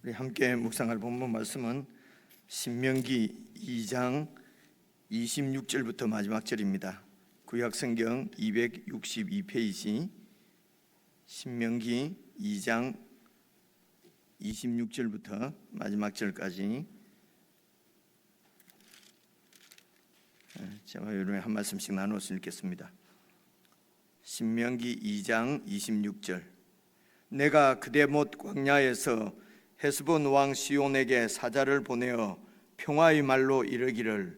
우리 함께 묵상할 본문 말씀은 신명기 2장 26절부터 마지막 절입니다. 구약성경 262페이지 신명기 2장 26절부터 마지막 절까지 제가 여러분의 한 말씀씩 나눠서 읽겠습니다. 신명기 2장 26절. 내가 그대못 광야에서 헤스본 왕 시온에게 사자를 보내어 평화의 말로 이르기를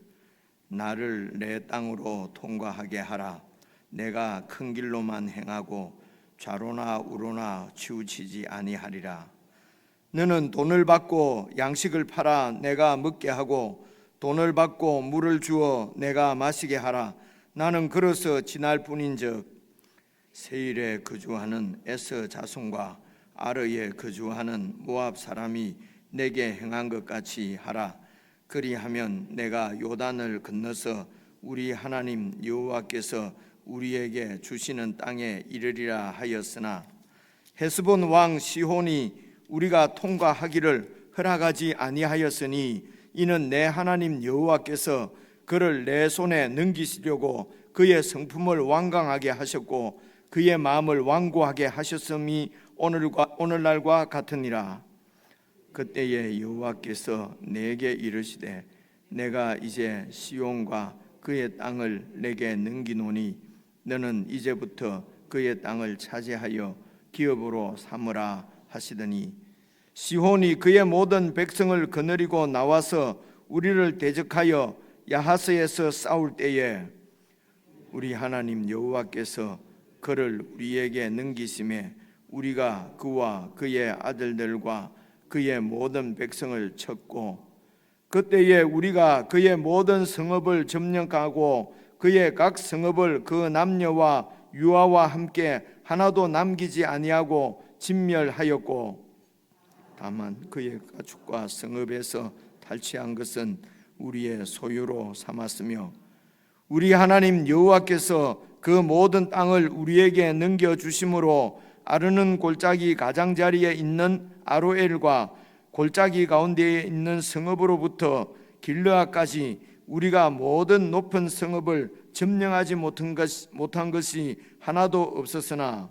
나를 내 땅으로 통과하게 하라. 내가 큰 길로만 행하고 좌로나 우로나 치우치지 아니하리라. 너는 돈을 받고 양식을 팔아 내가 먹게 하고 돈을 받고 물을 주어 내가 마시게 하라. 나는 걸어서 지날 뿐인즉 세일에 거주하는 에서 자손과 아르에 거주하는 모압 사람이 내게 행한 것 같이 하라. 그리하면 내가 요단을 건너서 우리 하나님 여호와께서 우리에게 주시는 땅에 이르리라 하였으나 헤스본 왕 시혼이 우리가 통과하기를 허락하지 아니하였으니 이는 내 하나님 여호와께서 그를 내 손에 넘기시려고 그의 성품을 완강하게 하셨고 그의 마음을 완고하게 하셨음이 오늘날과 같으니라. 그때에 여호와께서 내게 이르시되 내가 이제 시온과 그의 땅을 내게 넘기노니 너는 이제부터 그의 땅을 차지하여 기업으로 삼으라 하시더니 시온이 그의 모든 백성을 거느리고 나와서 우리를 대적하여 야하스에서 싸울 때에 우리 하나님 여호와께서 그를 우리에게 넘기심에 우리가 그와 그의 아들들과 그의 모든 백성을 쳤고 그때에 우리가 그의 모든 성읍을 점령하고 그의 각 성읍을 그 남녀와 유아와 함께 하나도 남기지 아니하고 진멸하였고 다만 그의 가축과 성읍에서 탈취한 것은 우리의 소유로 삼았으며 우리 하나님 여호와께서 그 모든 땅을 우리에게 넘겨주심으로 아르논 골짜기 가장자리에 있는 아로엘과 골짜기 가운데에 있는 성읍으로부터 길르앗까지 우리가 모든 높은 성읍을 점령하지 못한 것이 하나도 없었으나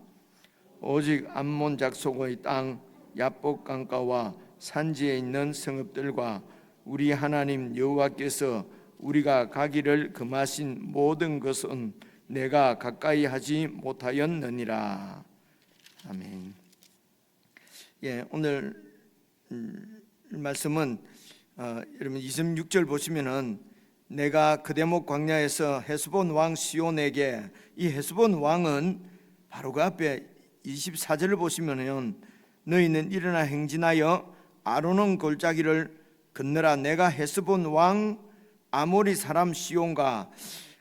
오직 암몬 작속의 땅 야복 강가와 산지에 있는 성읍들과 우리 하나님 여호와께서 우리가 가기를 금하신 모든 것은 내가 가까이 하지 못하였느니라. 아멘. 오늘 말씀은 여러분 26절 보시면은 내가 그대목 광야에서 헤스본 왕 시온에게, 이 헤스본 왕은 바로 그 앞에 24절을 보시면은 너희는 일어나 행진하여 아르논 골짜기를 건너라. 내가 헤스본 왕 아모리 사람 시온과,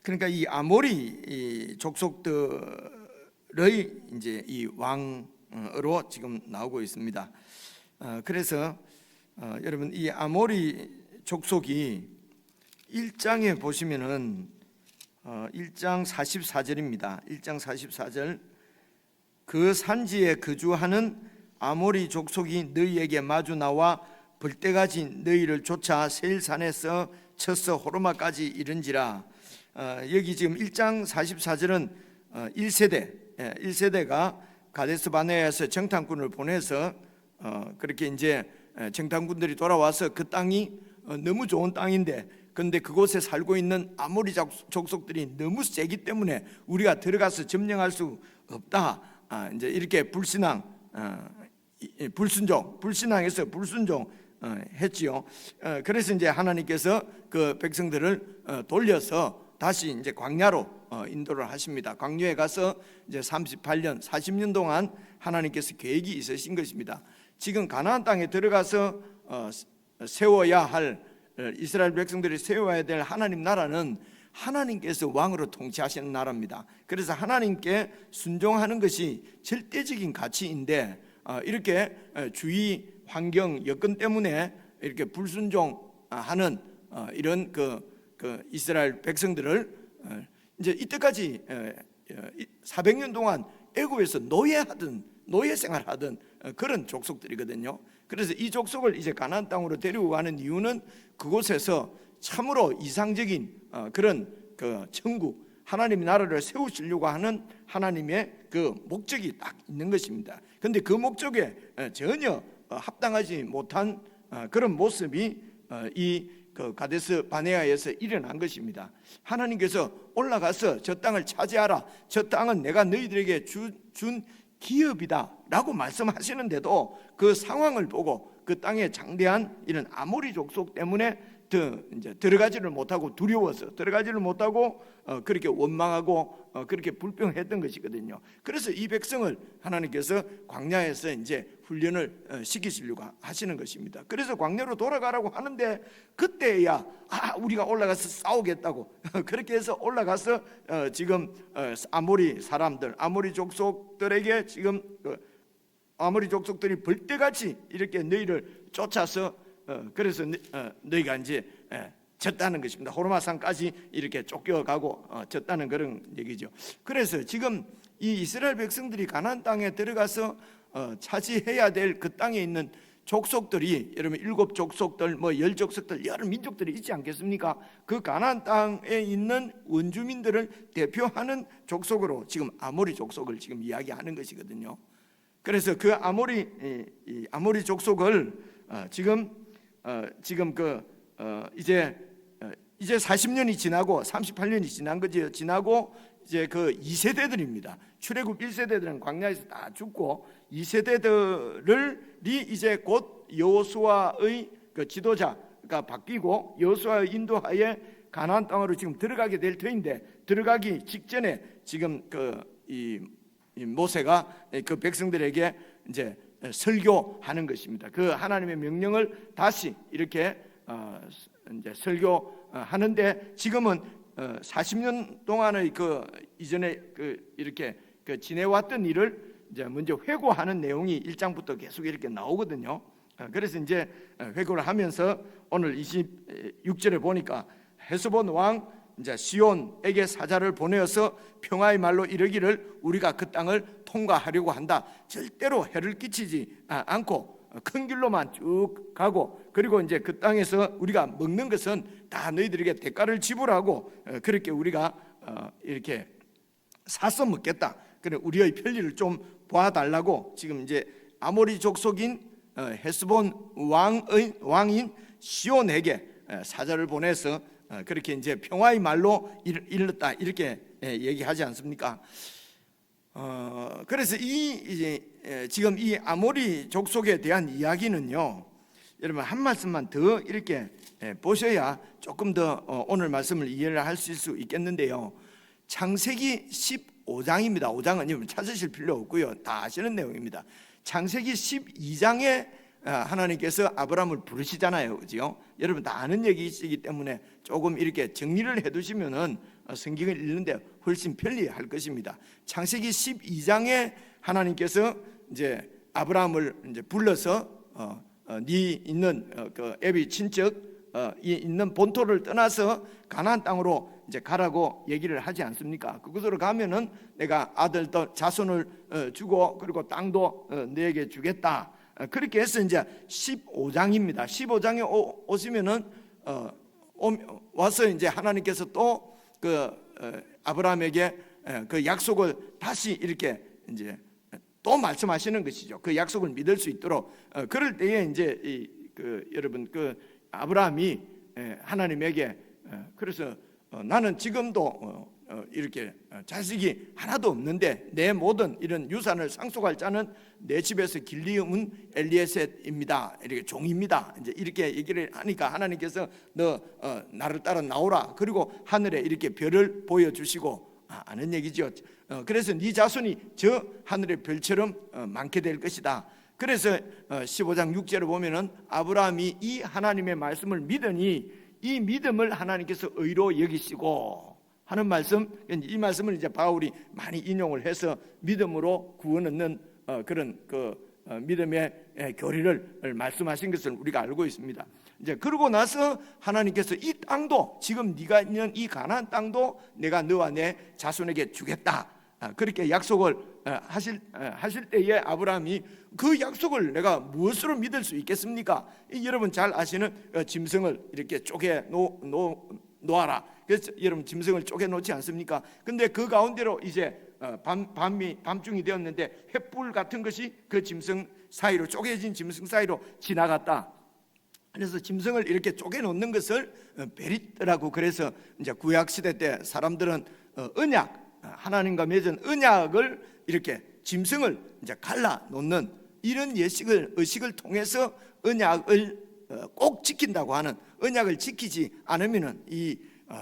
그러니까 이 아모리 족속들의 이제 이 왕으로 지금 나오고 있습니다. 그래서 여러분 이 아모리 족속이 1장에 보시면은 1장 44절입니다. 1장 44절. 그 산지에 거주하는 아모리 족속이 너희에게 마주 나와 벌떼같이 너희를 쫓아 세일산에서 쳐서 호르마까지 이른지라. 여기 지금 1장 44절은 1세대가 가데스 바네아에서 정탐꾼을 보내서 그렇게 이제 정탐꾼들이 돌아와서 그 땅이 너무 좋은 땅인데 그런데 그곳에 살고 있는 아모리 족속들이 너무 세기 때문에 우리가 들어가서 점령할 수 없다. 이제 이렇게 불신앙해서 불순종 했지요. 그래서 이제 하나님께서 그 백성들을 돌려서 다시 이제 광야로 인도를 하십니다. 광야에 가서 이제 38년, 40년 동안 하나님께서 계획이 있으신 것입니다. 지금 가나안 땅에 들어가서 세워야 할 이스라엘 백성들이 세워야 될 하나님 나라는 하나님께서 왕으로 통치하시는 나라입니다. 그래서 하나님께 순종하는 것이 절대적인 가치인데 이렇게 주위 환경 여건 때문에 이렇게 불순종하는 이런 그 이스라엘 백성들을 이제 이때까지 400년 동안 애굽에서 노예 생활하던 그런 족속들이거든요. 그래서 이 족속을 이제 가나안 땅으로 데리고 가는 이유는 그곳에서 참으로 이상적인 그런 그 천국, 하나님의 나라를 세우시려고 하는 하나님의 그 목적이 딱 있는 것입니다. 그런데 그 목적에 전혀 합당하지 못한 그런 모습이 이 그 가데스 바네아에서 일어난 것입니다. 하나님께서 올라가서 저 땅을 차지하라, 저 땅은 내가 너희들에게 준 기업이다 라고 말씀하시는데도 그 상황을 보고 그 땅에 장대한 이런 아모리 족속 때문에 이제 들어가지를 못하고 두려워서 들어가지를 못하고 그렇게 원망하고 그렇게 불평했던 것이거든요. 그래서 이 백성을 하나님께서 광야에서 이제 훈련을 시키시려고 하시는 것입니다. 그래서 광야로 돌아가라고 하는데 그때야 우리가 올라가서 싸우겠다고 그렇게 해서 올라가서 지금 아모리 사람들, 아모리 족속들에게 지금 아모리 족속들이 벌떼같이 이렇게 너희를 쫓아서 그래서 너희가 이제 졌다는 것입니다. 호르마산까지 이렇게 쫓겨가고 졌다는 그런 얘기죠. 그래서 지금 이 이스라엘 백성들이 가나안 땅에 들어가서 차지해야 될 그 땅에 있는 족속들이 여러분 7 족속들, 10 족속들 여러 민족들이 있지 않겠습니까? 그 가나안 땅에 있는 원주민들을 대표하는 족속으로 지금 아모리 족속을 지금 이야기하는 것이거든요. 그래서 그 아모리 족속을 지금 이제 40년이 지나고 38년이 지난 거죠. 지나고 이제 그 2세대들입니다. 출애굽 1세대들은 광야에서 다 죽고 2세대들이 이제 곧 여호수아의 그 지도자가 바뀌고 여호수아의 인도하에 가나안 땅으로 지금 들어가게 될 터인데 들어가기 직전에 지금 이 모세가 그 백성들에게 이제 설교하는 것입니다. 그 하나님의 명령을 다시 이렇게 이제 설교하는데 지금은 40년 동안의 그 이전에 이렇게 지내왔던 일을 이제 먼저 회고하는 내용이 1장부터 계속 이렇게 나오거든요. 그래서 이제 회고를 하면서 오늘 26절에 보니까 헤스본 왕 이제 시온에게 사자를 보내어서 평화의 말로 이르기를 우리가 그 땅을 통과하려고 한다. 절대로 해를 끼치지 않고 큰 길로만 쭉 가고 그리고 이제 그 땅에서 우리가 먹는 것은 다 너희들에게 대가를 지불하고 그렇게 우리가 이렇게 사서 먹겠다. 그래 우리의 편리를 좀 봐달라고 지금 이제 아모리 족속인 헤스본 왕인 시온에게 사자를 보내서 그렇게 이제 평화의 말로 일렀다 이렇게 얘기하지 않습니까? 그래서 지금 이 아모리 족속에 대한 이야기는요, 여러분 한 말씀만 더 이렇게 보셔야 조금 더 오늘 말씀을 이해를 하실 수 있겠는데요. 창세기 15장입니다. 5장은 여러분 찾으실 필요 없고요, 다 아시는 내용입니다. 창세기 12장에 하나님께서 아브라함을 부르시잖아요, 그죠? 여러분 다 아는 얘기이기 때문에 조금 이렇게 정리를 해두시면은 성경을 읽는데 훨씬 편리할 것입니다. 창세기 12장에 하나님께서 이제 아브라함을 이제 불러서 네 있는 그 애비 친척 있는 본토를 떠나서 가나안 땅으로 이제 가라고 얘기를 하지 않습니까? 그곳으로 가면은 내가 아들도 자손을 주고 그리고 땅도 너에게 주겠다. 그렇게 해서 이제 15장입니다. 15장에 오시면은 와서 이제 하나님께서 또 그 아브라함에게 그 약속을 다시 이렇게 이제 또 말씀하시는 것이죠. 그 약속을 믿을 수 있도록 그럴 때에 이제 여러분 그 아브라함이 하나님에게 그래서 나는 지금도 이렇게 자식이 하나도 없는데 내 모든 이런 유산을 상속할 자는 내 집에서 길리움은 엘리에셋입니다. 이렇게 종입니다. 이제 이렇게 얘기를 하니까 하나님께서 너 나를 따라 나오라. 그리고 하늘에 이렇게 별을 보여주시고 아는 얘기죠. 그래서 네 자손이 저 하늘의 별처럼 많게 될 것이다. 그래서 15장 6절을 보면은 아브라함이 이 하나님의 말씀을 믿으니 이 믿음을 하나님께서 의로 여기시고 하는 말씀, 이 말씀을 이제 바울이 많이 인용을 해서 믿음으로 구원 얻는 그런 믿음의 교리를 말씀하신 것을 우리가 알고 있습니다. 이제 그러고 나서 하나님께서 이 땅도 지금 네가 있는 이 가나안 땅도 내가 너와 내 자손에게 주겠다. 그렇게 약속을 하실 때에 아브라함이 그 약속을 내가 무엇으로 믿을 수 있겠습니까? 여러분 잘 아시는 짐승을 이렇게 쪼개 놓아라. 그래서 여러분 짐승을 쪼개 놓지 않습니까? 근데 그 가운데로 이제 밤중이 되었는데 횃불 같은 것이 그 짐승 사이로, 쪼개진 짐승 사이로 지나갔다. 그래서 짐승을 이렇게 쪼개 놓는 것을 베리트라고, 그래서 이제 구약 시대 때 사람들은 언약, 하나님과 맺은 언약을 이렇게 짐승을 이제 갈라 놓는 이런 의식을 통해서 언약을 꼭 지킨다고 하는, 언약을 지키지 않으면은 이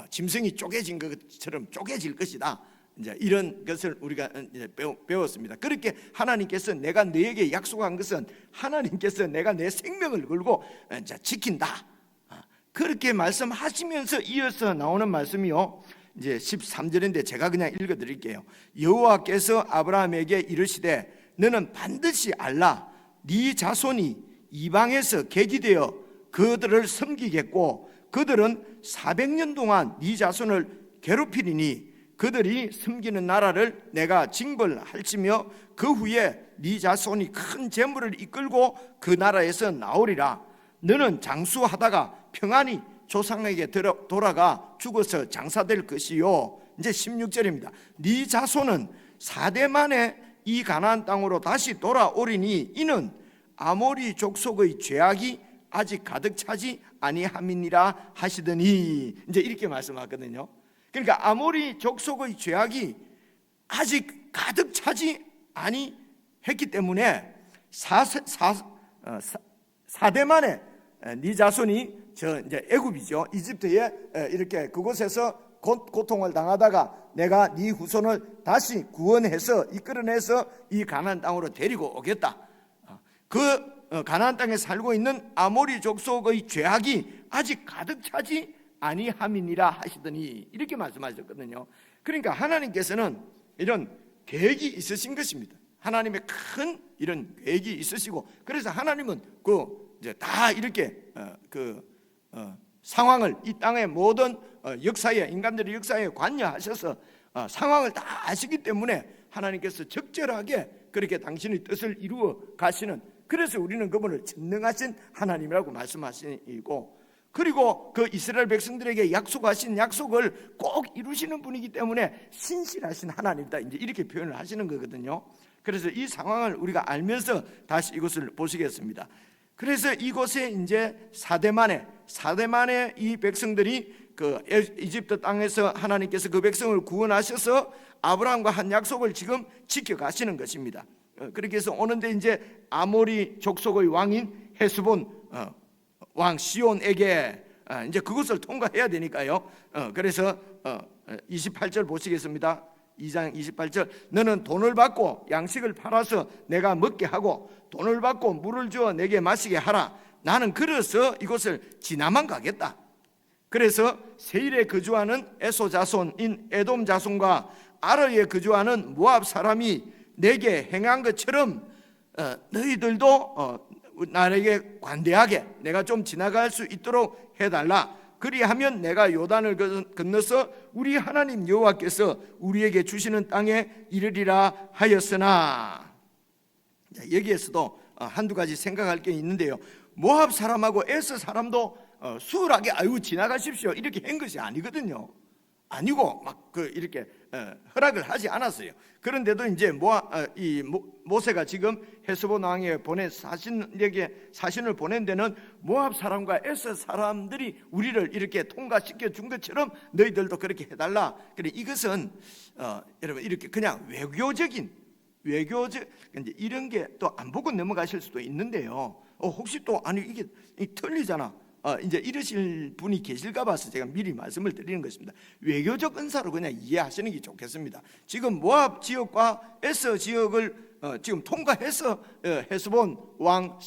짐승이 쪼개진 것처럼 쪼개질 것이다. 이제 이런 것을 우리가 이제 배웠습니다. 그렇게 하나님께서 내가 너에게 약속한 것은 하나님께서 내가 내 생명을 걸고 이제 지킨다. 그렇게 말씀하시면서 이어서 나오는 말씀이요, 이제 13절인데 제가 그냥 읽어드릴게요. 여호와께서 아브라함에게 이르시되 너는 반드시 알라. 네 자손이 이방에서 객이되어 그들을 섬기겠고 그들은 400년 동안 네 자손을 괴롭히리니 그들이 섬기는 나라를 내가 징벌할지며 그 후에 네 자손이 큰 재물을 이끌고 그 나라에서 나오리라. 너는 장수하다가 평안히 조상에게 돌아가 죽어서 장사될 것이요. 이제 16절입니다. 네 자손은 4대 만에 이 가나안 땅으로 다시 돌아오리니 이는 아모리 족속의 죄악이 아직 가득 차지 아니함이니라 하시더니, 이제 이렇게 말씀하거든요. 그러니까 아모리 족속의 죄악이 아직 가득 차지 아니했기 때문에 4대 만에 네 자손이 저 이제 애굽이죠, 이집트에 이렇게 그곳에서 고통을 당하다가 내가 네 후손을 다시 구원해서 이끌어내서 이 가나안 땅으로 데리고 오겠다. 그 가나안 땅에 살고 있는 아모리 족속의 죄악이 아직 가득 차지 아니함이니라 하시더니, 이렇게 말씀하셨거든요. 그러니까 하나님께서는 이런 계획이 있으신 것입니다. 하나님의 큰 이런 계획이 있으시고, 그래서 하나님은 이제 다 이렇게 상황을, 이 땅의 모든 역사에, 인간들의 역사에 관여하셔서 상황을 다 아시기 때문에 하나님께서 적절하게 그렇게 당신의 뜻을 이루어 가시는, 그래서 우리는 그분을 전능하신 하나님이라고 말씀하시고, 그리고 그 이스라엘 백성들에게 약속하신 약속을 꼭 이루시는 분이기 때문에 신실하신 하나님이다, 이제 이렇게 표현을 하시는 거거든요. 그래서 이 상황을 우리가 알면서 다시 이것을 보시겠습니다. 그래서 이곳에 이제 4대 만에 이 백성들이 그 이집트 땅에서 하나님께서 그 백성을 구원하셔서 아브라함과 한 약속을 지금 지켜가시는 것입니다. 그렇게 해서 오는데 이제 아모리 족속의 왕인 헤스본 왕 시온에게 이제 그것을 통과해야 되니까요. 그래서 28절 보시겠습니다. 2장 28절, 너는 돈을 받고 양식을 팔아서 내가 먹게 하고 돈을 받고 물을 주어 내게 마시게 하라. 나는 그래서 이곳을 지나만 가겠다. 그래서 세일에 거주하는 에소 자손인 에돔 자손과 아르에 거주하는 모압 사람이 내게 행한 것처럼 너희들도 나에게 관대하게 내가 좀 지나갈 수 있도록 해달라. 그리하면 내가 요단을 건너서 우리 하나님 여호와께서 우리에게 주시는 땅에 이르리라 하였으나, 여기에서도 한두 가지 생각할 게 있는데요. 모압 사람하고 에서 사람도 수월하게 아유 지나가십시오 이렇게 한 것이 아니거든요. 아니고 막 이렇게 허락을 하지 않았어요. 그런데도 이제 모세가 지금 헤스본 왕에 보낸 사신을 보낸 데는 모압 사람과 에서 사람들이 우리를 이렇게 통과시켜 준 것처럼 너희들도 그렇게 해달라. 그래 이것은 여러분 이렇게 그냥 외교적 이제 이런 게 또 안 보고 넘어가실 수도 있는데요. 혹시 또 아니 이게 틀리잖아. 이제 이러실 분이 계실까 봐서 제가 미리 말씀을 드리는 것입니다. 외교적 은사로 그냥 이해하시는 게 좋겠습니다. 지금 모압 지역과 에서 지역을 지금 통과해서 헤스본 왕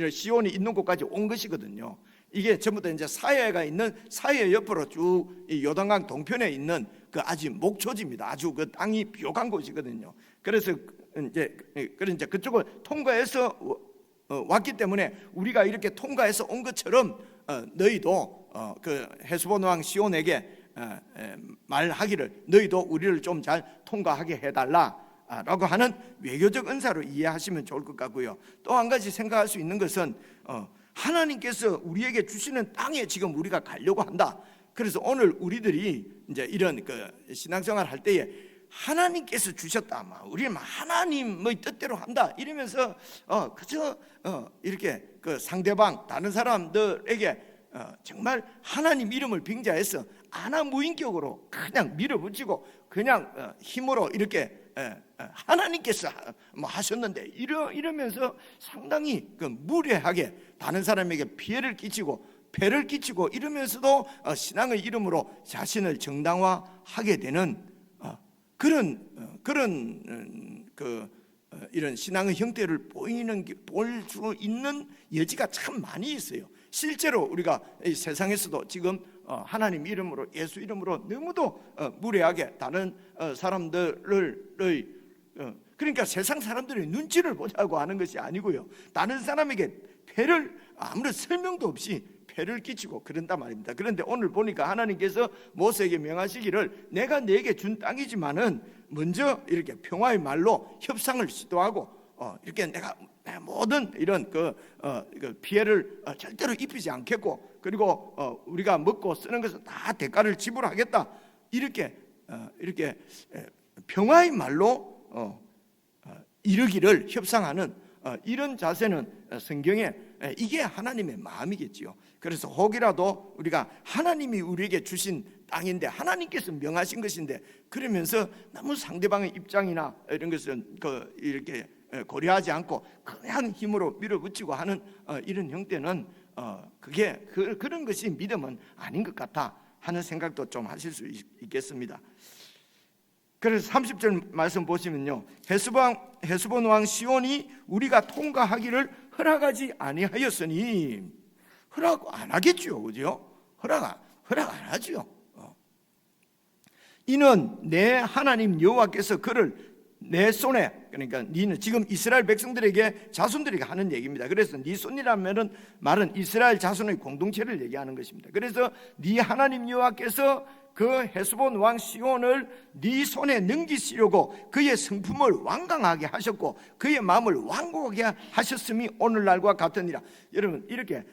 시온이 있는 곳까지 온 것이거든요. 이게 전부 다 이제 사해가 있는 사해 옆으로 쭉 요단강 동편에 있는 그 아주 목초지입니다. 아주 그 땅이 비옥한 곳이거든요. 그래서 이제 그쪽을 통과해서 왔기 때문에 우리가 이렇게 통과해서 온 것처럼 너희도 그 헤스본 왕 시온에게 말하기를 너희도 우리를 좀 잘 통과하게 해달라. 라고 하는 외교적 은사로 이해하시면 좋을 것 같고요. 또 한 가지 생각할 수 있는 것은 하나님께서 우리에게 주시는 땅에 지금 우리가 가려고 한다. 그래서 오늘 우리들이 이제 이런 신앙생활 할 때에 하나님께서 주셨다, 우리는 하나님의 뜻대로 한다 이러면서 그저 이렇게 상대방 다른 사람들에게 정말 하나님 이름을 빙자해서 아나무인격으로 그냥 밀어붙이고 그냥 힘으로 이렇게 하나님께서 하셨는데 이러면서 상당히 무례하게 다른 사람에게 피해를 끼치고 배를 끼치고 이러면서도 신앙의 이름으로 자신을 정당화하게 되는 그런 이런 신앙의 형태를 볼 수 있는 여지가 참 많이 있어요. 실제로 우리가 이 세상에서도 지금 하나님 이름으로, 예수 이름으로 너무도 무례하게 다른 사람들을 그러니까 세상 사람들의 눈치를 보자고 하는 것이 아니고요, 다른 사람에게 폐를 아무런 설명도 없이 폐를 끼치고 그런단 말입니다. 그런데 오늘 보니까 하나님께서 모세에게 명하시기를 내가 네게 준 땅이지만은 먼저 이렇게 평화의 말로 협상을 시도하고 이렇게 내가 모든 이런 피해를 절대로 입히지 않겠고, 그리고 우리가 먹고 쓰는 것은 다 대가를 지불하겠다, 이렇게 평화의 말로 이르기를 협상하는 이런 자세는 성경에 이게 하나님의 마음이겠지요. 그래서 혹이라도 우리가 하나님이 우리에게 주신 땅인데 하나님께서 명하신 것인데 그러면서 너무 상대방의 입장이나 이런 것은 이렇게 고려하지 않고 그냥 힘으로 밀어붙이고 하는 이런 형태는 그런 것이 믿음은 아닌 것 같아 하는 생각도 좀 하실 수 있겠습니다. 그래서 30절 말씀 보시면요, 헤스본 왕 시온이 우리가 통과하기를 허락하지 아니하였으니, 허락 안 하겠죠, 그죠? 허락 안 하죠. 이는 내 하나님 여호와께서 그를 내 손에, 그러니까 니는 지금 이스라엘 백성들에게 자손들에게 하는 얘기입니다. 그래서 네 손이라는 말은 이스라엘 자손의 공동체를 얘기하는 것입니다. 그래서 네 하나님 여호와께서 그 헤스본 왕 시온을 네 손에 넘기시려고 그의 성품을 완강하게 하셨고 그의 마음을 완고하게 하셨음이 오늘날과 같으니라. 여러분, 이렇게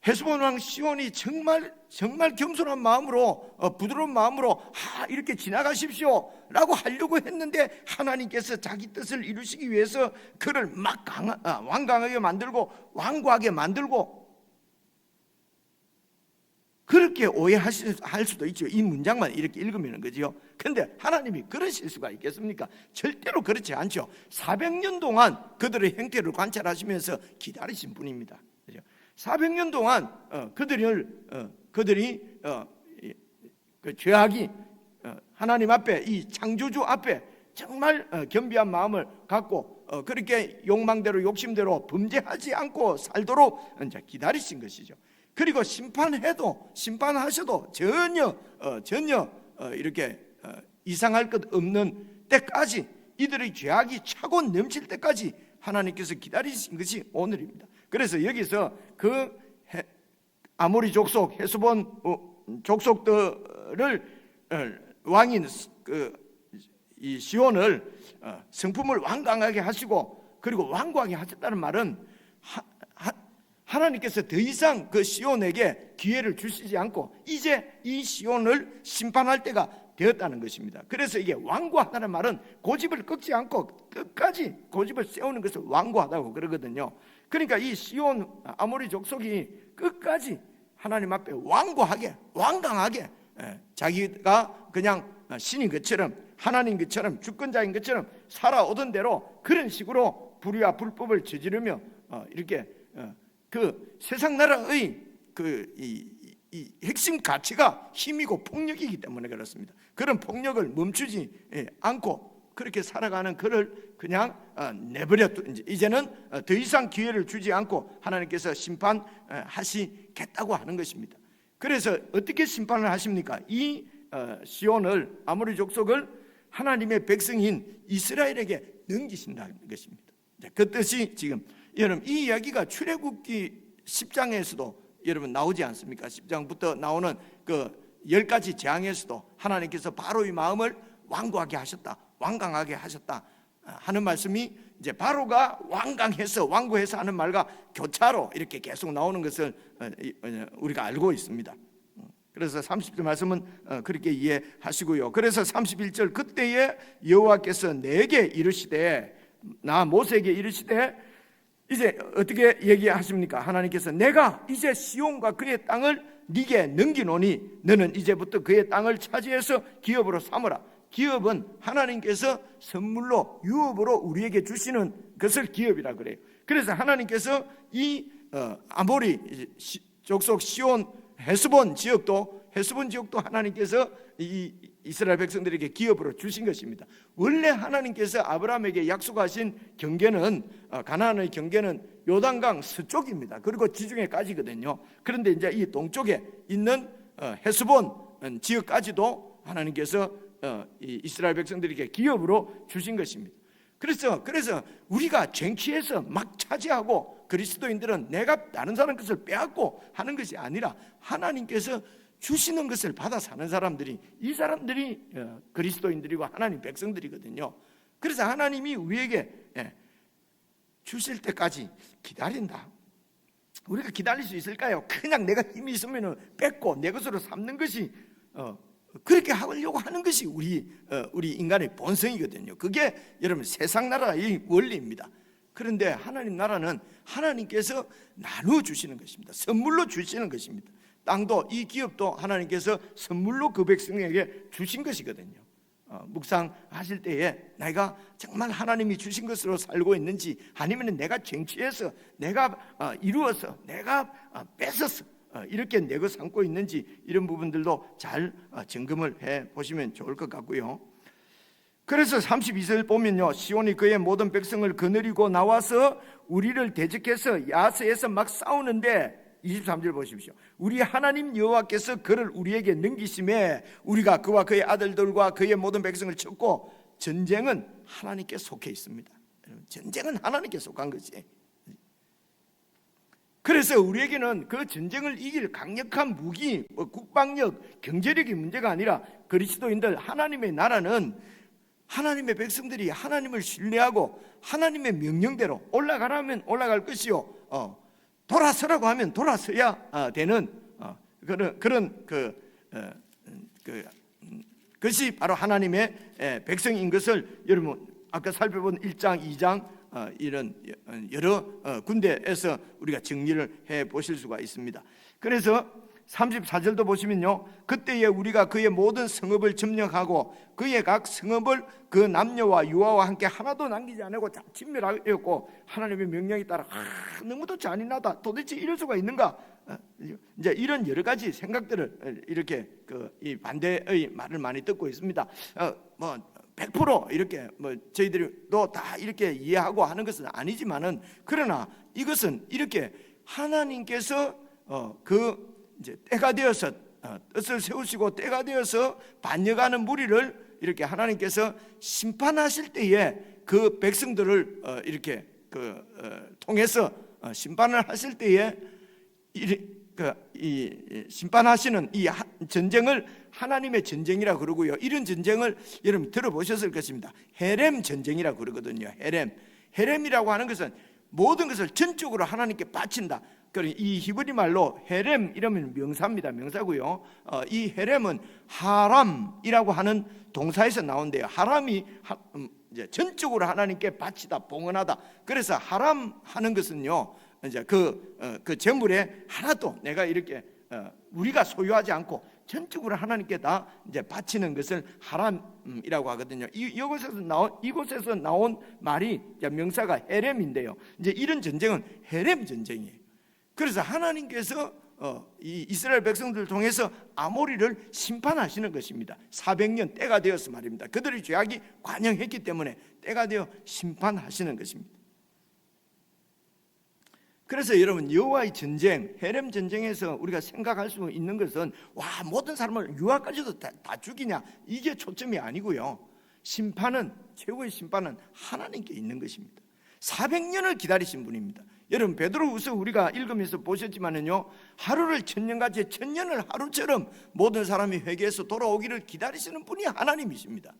헤스본 왕 시온이 정말 겸손한 마음으로 부드러운 마음으로 이렇게 지나가십시오 라고 하려고 했는데 하나님께서 자기 뜻을 이루시기 위해서 그를 막 완강하게 만들고 완고하게 만들고, 그렇게 오해할 수도 있죠. 이 문장만 이렇게 읽으면 그죠. 그런데 하나님이 그러실 수가 있겠습니까? 절대로 그렇지 않죠. 400년 동안 그들의 행태를 관찰하시면서 기다리신 분입니다. 400년 동안 그들이 그 죄악이 하나님 앞에, 이 창조주 앞에 정말 겸비한 마음을 갖고 그렇게 욕망대로 욕심대로 범죄하지 않고 살도록 이제 기다리신 것이죠. 그리고 심판하셔도 전혀 이렇게 이상할 것 없는 때까지, 이들의 죄악이 차고 넘칠 때까지 하나님께서 기다리신 것이 오늘입니다. 그래서 여기서 그 아모리 족속, 헤스본 족속들을 왕인 이 시온을 성품을 완강하게 하시고 그리고 완고하게 하셨다는 말은 하나님께서 더 이상 그 시온에게 기회를 주시지 않고 이제 이 시온을 심판할 때가 되었다는 것입니다. 그래서 이게 완고하다는 말은 고집을 꺾지 않고 끝까지 고집을 세우는 것을 완고하다고 그러거든요. 그러니까 이 시온 아모리 족속이 끝까지 하나님 앞에 완고하게, 완강하게 자기가 그냥 신인 것처럼, 하나님 것처럼, 주권자인 것처럼 살아오던 대로 그런 식으로 불의와 불법을 저지르며 이렇게 그 세상 나라의 이 핵심 가치가 힘이고 폭력이기 때문에 그렇습니다. 그런 폭력을 멈추지 않고 그렇게 살아가는 그를 그냥 내버려 이제는 더 이상 기회를 주지 않고 하나님께서 심판하시겠다고 하는 것입니다. 그래서 어떻게 심판을 하십니까? 이 시온을, 아모리 족속을 하나님의 백성인 이스라엘에게 넘기신다는 것입니다. 그 뜻이 지금 여러분, 이 이야기가 출애굽기 10장에서도 여러분 나오지 않습니까? 10장부터 나오는 그 10가지 재앙에서도 하나님께서 바로의 마음을 완고하게 하셨다, 완강하게 하셨다 하는 말씀이 이제 바로가 완강해서 완고해서 하는 말과 교차로 이렇게 계속 나오는 것을 우리가 알고 있습니다. 그래서 30절 말씀은 그렇게 이해하시고요. 그래서 31절 그때에 여호와께서 내게 이르시되 나 모세에게 이르시되 이제 어떻게 얘기하십니까? 하나님께서 내가 이제 시온과 그의 땅을 네게 넘기노니 너는 이제부터 그의 땅을 차지해서 기업으로 삼으라. 기업은 하나님께서 선물로 유업으로 우리에게 주시는 것을 기업이라 그래요. 그래서 하나님께서 이 아모리 족속 시온 헤스본 지역도 하나님께서 이 이스라엘 백성들에게 기업으로 주신 것입니다. 원래 하나님께서 아브라함에게 약속하신 경계는 가나안의 경계는 요단강 서쪽입니다. 그리고 지중해까지거든요. 그런데 이제 이 동쪽에 있는 헤스본 지역까지도 하나님께서 이 이스라엘 백성들에게 기업으로 주신 것입니다. 그래서 우리가 쟁취해서 막 차지하고 그리스도인들은 내가 다른 사람 것을 빼앗고 하는 것이 아니라 하나님께서 주시는 것을 받아 사는 사람들이 이 사람들이 그리스도인들이고 하나님 백성들이거든요. 그래서 하나님이 우리에게 주실 때까지 기다린다. 우리가 기다릴 수 있을까요? 그냥 내가 힘이 있으면 뺏고 내 것으로 삼는 것이 그렇게 하려고 하는 것이 우리 인간의 본성이거든요. 그게 여러분 세상 나라의 원리입니다. 그런데 하나님 나라는 하나님께서 나누어 주시는 것입니다. 선물로 주시는 것입니다. 땅도 이 기업도 하나님께서 선물로 그 백성에게 주신 것이거든요. 묵상하실 때에 내가 정말 하나님이 주신 것으로 살고 있는지 아니면 내가 쟁취해서 내가 이루어서 내가 뺏어서 이렇게 내 것 삼고 있는지 이런 부분들도 잘 점검을 해 보시면 좋을 것 같고요. 그래서 32절 보면요, 시온이 그의 모든 백성을 거느리고 나와서 우리를 대적해서 야스에서 막 싸우는데 23절 보십시오. 우리 하나님 여호와께서 그를 우리에게 넘기심에 우리가 그와 그의 아들들과 그의 모든 백성을 쳤고 전쟁은 하나님께 속해 있습니다. 전쟁은 하나님께 속한 것이. 그래서 우리에게는 그 전쟁을 이길 강력한 무기, 국방력, 경제력이 문제가 아니라 그리스도인들 하나님의 나라는 하나님의 백성들이 하나님을 신뢰하고 하나님의 명령대로 올라가라면 올라갈 것이요, 돌아서라고 하면 돌아서야 되는 그런 것이 바로 하나님의 백성인 것을 여러분 아까 살펴본 1장, 2장 이런 여러 군데에서 우리가 정리를 해 보실 수가 있습니다. 그래서 34절도 보시면요, 그때에 우리가 그의 모든 성읍을 점령하고 그의 각 성읍을 그 남녀와 유아와 함께 하나도 남기지 않고 다 진멸하였고 하나님의 명령에 따라 너무도 잔인하다, 도대체 이럴 수가 있는가, 이제 이런 여러 가지 생각들을 이렇게 이 반대의 말을 많이 듣고 있습니다. 100% 이렇게 저희들도 다 이렇게 이해하고 하는 것은 아니지만은, 그러나 이것은 이렇게 하나님께서 이제 때가 되어서 뜻을 세우시고 때가 되어서 반역하는 무리를 이렇게 하나님께서 심판하실 때에 그 백성들을 이렇게 통해서 심판을 하실 때에 이 심판하시는 이 전쟁을 하나님의 전쟁이라 그러고요. 이런 전쟁을 여러분 들어보셨을 것입니다. 헤렘 전쟁이라 그러거든요. 헤렘이라고 하는 것은 모든 것을 전적으로 하나님께 바친다. 이 히브리 말로 헤렘 이러면 명사입니다. 명사고요. 이 헤렘은 하람이라고 하는 동사에서 나온대요. 하람이 이제 전적으로 하나님께 바치다, 봉헌하다. 그래서 하람 하는 것은요, 이제 그 재물에 하나도 내가 이렇게 우리가 소유하지 않고 전적으로 하나님께 다 이제 바치는 것을 하람이라고 하거든요. 이곳에서 나온 말이 명사가 헤렘인데요. 이제 이런 전쟁은 헤렘 전쟁이에요. 그래서 하나님께서 이 이스라엘 백성들을 통해서 아모리를 심판하시는 것입니다. 400년 때가 되어서 말입니다. 그들의 죄악이 관영했기 때문에 때가 되어 심판하시는 것입니다. 그래서 여러분, 여호와의 전쟁, 헤렘 전쟁에서 우리가 생각할 수 있는 것은 모든 사람을 유아까지도 다 죽이냐, 이게 초점이 아니고요. 최고의 심판은 하나님께 있는 것입니다. 400년을 기다리신 분입니다. 여러분, 베드로후서 우리가 읽으면서 보셨지만은요, 하루를 천년같이 천년을 하루처럼 모든 사람이 회개해서 돌아오기를 기다리시는 분이 하나님이십니다.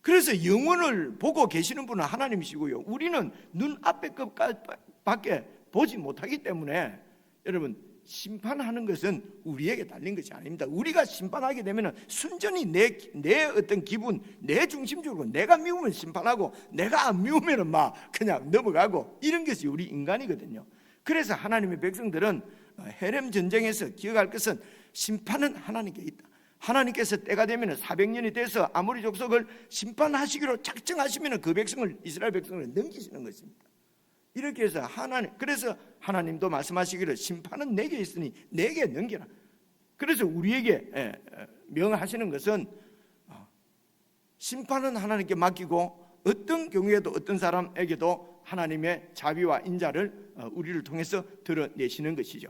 그래서 영원을 보고 계시는 분은 하나님이시고요, 우리는 눈앞의 것밖에 보지 못하기 때문에 여러분, 심판하는 것은 우리에게 달린 것이 아닙니다. 우리가 심판하게 되면 순전히 내 어떤 기분, 내 중심적으로 내가 미우면 심판하고 내가 안 미우면 막 그냥 넘어가고, 이런 것이 우리 인간이거든요. 그래서 하나님의 백성들은 헤렘 전쟁에서 기억할 것은 심판은 하나님께 있다. 하나님께서 때가 되면 400년이 돼서 아모리 족속을 심판하시기로 작정하시면 그 백성을, 이스라엘 백성을 넘기시는 것입니다. 이렇게 해서 그래서 하나님도 말씀하시기를 심판은 내게 있으니 내게 넘겨라. 그래서 우리에게 명하시는 것은 심판은 하나님께 맡기고 어떤 경우에도 어떤 사람에게도 하나님의 자비와 인자를 우리를 통해서 드러내시는 것이죠.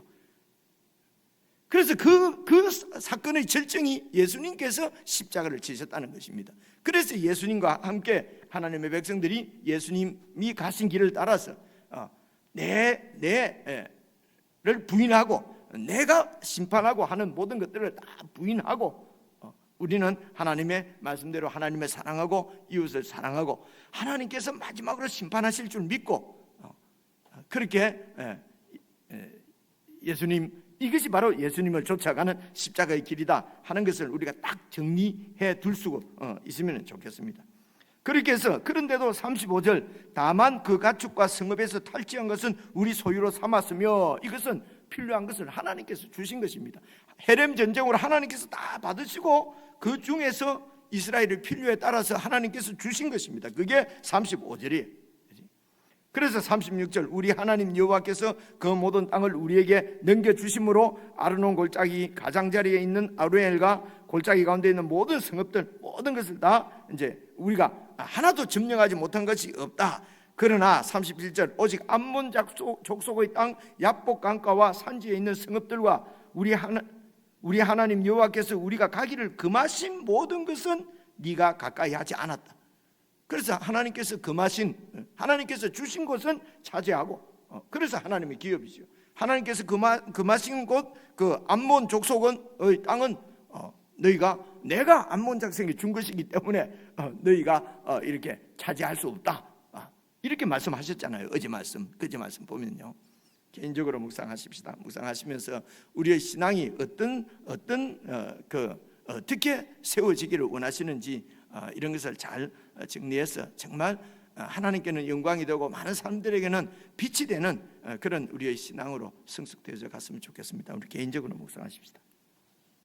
그래서 그 사건의 절정이 예수님께서 십자가를 지셨다는 것입니다. 그래서 예수님과 함께 하나님의 백성들이 예수님이 가신 길을 따라서 내를 부인하고 내가 심판하고 하는 모든 것들을 다 부인하고 우리는 하나님의 말씀대로 하나님을 사랑하고 이웃을 사랑하고 하나님께서 마지막으로 심판하실 줄 믿고 그렇게 예수님, 이것이 바로 예수님을 쫓아가는 십자가의 길이다 하는 것을 우리가 딱 정리해 둘 수 있으면 좋겠습니다. 그렇게 해서 그런데도 35절, 다만 그 가축과 성읍에서 탈취한 것은 우리 소유로 삼았으며, 이것은 필요한 것을 하나님께서 주신 것입니다. 헤렘 전쟁으로 하나님께서 다 받으시고 그 중에서 이스라엘의 필요에 따라서 하나님께서 주신 것입니다. 그게 35절이에요. 그래서 36절, 우리 하나님 여호와께서 그 모든 땅을 우리에게 넘겨주심으로 아르논 골짜기 가장자리에 있는 아루엘과 골짜기 가운데 있는 모든 성읍들, 모든 것을 다 이제 우리가 하나도 점령하지 못한 것이 없다. 그러나 37절, 오직 암몬 족속의 땅 야복 강가와 산지에 있는 성읍들과 우리 하나님 여호와께서 우리가 가기를 금하신 모든 것은 네가 가까이 하지 않았다. 그래서 하나님께서 금하신, 하나님께서 주신 것은 차지하고, 그래서 하나님의 기업이죠. 하나님께서 금하신 곳, 그 암몬 족속의 땅은 너희가, 내가 암몬 족속에게 준 것이기 때문에 너희가 이렇게 차지할 수 없다. 이렇게 말씀하셨잖아요. 어제 말씀, 그제 말씀 보면요. 개인적으로 묵상하십시다. 묵상하시면서 우리의 신앙이 어떻게 세워지기를 원하시는지 이런 것을 잘 정리해서 정말 하나님께는 영광이 되고 많은 사람들에게는 빛이 되는 그런 우리의 신앙으로 성숙되어져 갔으면 좋겠습니다. 우리 개인적으로 묵상하십시다.